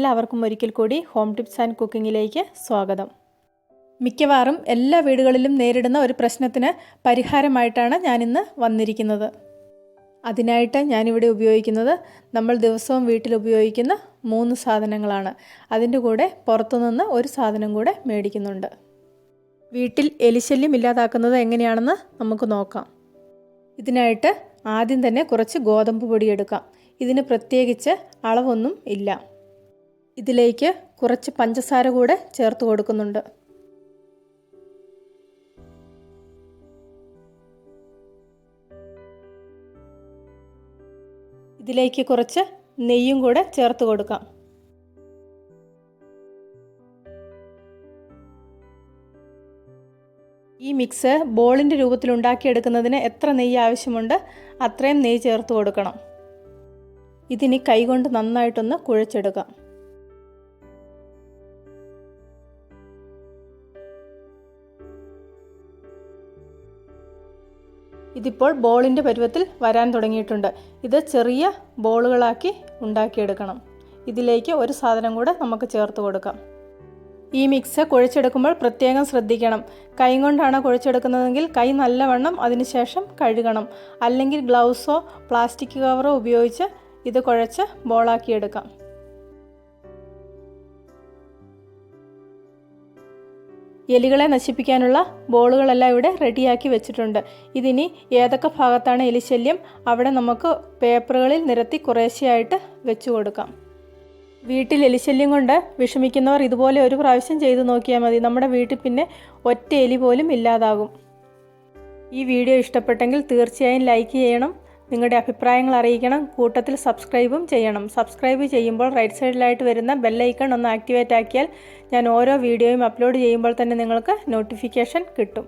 എല്ലാവർക്കും ഒരിക്കൽ കൂടി ഹോം ടിപ്സ് ആൻഡ് കുക്കിങ്ങിലേക്ക് സ്വാഗതം. മിക്കവാറും എല്ലാ വീടുകളിലും നേരിടുന്ന ഒരു പ്രശ്നത്തിന് പരിഹാരമായിട്ടാണ് ഞാനിന്ന് വന്നിരിക്കുന്നത്. അതിനായിട്ട് ഞാനിവിടെ ഉപയോഗിക്കുന്നത് നമ്മൾ ദിവസവും വീട്ടിൽ ഉപയോഗിക്കുന്ന 3 സാധനങ്ങളാണ്. അതിൻ്റെ കൂടെ പുറത്തുനിന്ന് ഒരു സാധനം കൂടെ മേടിക്കുന്നുണ്ട്. വീട്ടിൽ എലിശല്യം ഇല്ലാതാക്കുന്നത് എങ്ങനെയാണെന്ന് നമുക്ക് നോക്കാം. ഇതിനായിട്ട് ആദ്യം തന്നെ കുറച്ച് ഗോതമ്പ് പൊടി എടുക്കാം. ഇതിന് പ്രത്യേകിച്ച് അളവൊന്നും ഇല്ല. ഇതിലേക്ക് കുറച്ച് പഞ്ചസാര കൂടെ ചേർത്ത് കൊടുക്കുന്നുണ്ട്. ഇതിലേക്ക് കുറച്ച് നെയ്യും കൂടെ ചേർത്ത് കൊടുക്കാം. ഈ മിക്സ് ബോളിൻ്റെ രൂപത്തിൽ ഉണ്ടാക്കിയെടുക്കുന്നതിന് എത്ര നെയ്യ് ആവശ്യമുണ്ട് അത്രയും നെയ്യ് ചേർത്ത് കൊടുക്കണം. ഇതിനി കൈകൊണ്ട് നന്നായിട്ടൊന്ന് കുഴച്ചെടുക്കാം. ഇതിപ്പോൾ ബോളിൻ്റെ പരുവത്തിൽ വരാൻ തുടങ്ങിയിട്ടുണ്ട്. ഇത് ചെറിയ ബോളുകളാക്കി ഉണ്ടാക്കിയെടുക്കണം. ഇതിലേക്ക് ഒരു സാധനം കൂടെ നമുക്ക് ചേർത്ത് കൊടുക്കാം. ഈ മിക്സ് കുഴച്ചെടുക്കുമ്പോൾ പ്രത്യേകം ശ്രദ്ധിക്കണം. കൈ കൊണ്ടാണ് കുഴച്ചെടുക്കുന്നതെങ്കിൽ കൈ നല്ലവണ്ണം അതിനുശേഷം കഴുകണം. അല്ലെങ്കിൽ ഗ്ലൗസോ പ്ലാസ്റ്റിക് കവറോ ഉപയോഗിച്ച് ഇത് കുഴച്ച് ബോളാക്കിയെടുക്കാം. എലികളെ നശിപ്പിക്കാനുള്ള ബോളുകളെല്ലാം ഇവിടെ റെഡിയാക്കി വെച്ചിട്ടുണ്ട്. ഇതിനി ഏതൊക്കെ ഭാഗത്താണ് എലിശല്യം അവിടെ നമുക്ക് പേപ്പറുകളിൽ നിരത്തി കുറേശ്ശെയായിട്ട് വെച്ച് കൊടുക്കാം. വീട്ടിൽ എലിശല്യം കൊണ്ട് വിഷമിക്കുന്നവർ ഇതുപോലെ ഒരു പ്രാവശ്യം ചെയ്തു നോക്കിയാൽ മതി. നമ്മുടെ വീട്ടിൽ പിന്നെ ഒറ്റ എലി പോലും ഇല്ലാതാകും. ഈ വീഡിയോ ഇഷ്ടപ്പെട്ടെങ്കിൽ തീർച്ചയായും ലൈക്ക് ചെയ്യണം. നിങ്ങളുടെ അഭിപ്രായങ്ങൾ അറിയിക്കണം. കൂട്ടത്തിൽ സബ്സ്ക്രൈബും ചെയ്യണം. സബ്സ്ക്രൈബ് ചെയ്യുമ്പോൾ റൈറ്റ് സൈഡിലായിട്ട് വരുന്ന ബെല്ലൈക്കൺ ഒന്ന് ആക്ടിവേറ്റ് ആക്കിയാൽ ഞാൻ ഓരോ വീഡിയോയും അപ്ലോഡ് ചെയ്യുമ്പോൾ തന്നെ നിങ്ങൾക്ക് നോട്ടിഫിക്കേഷൻ കിട്ടും.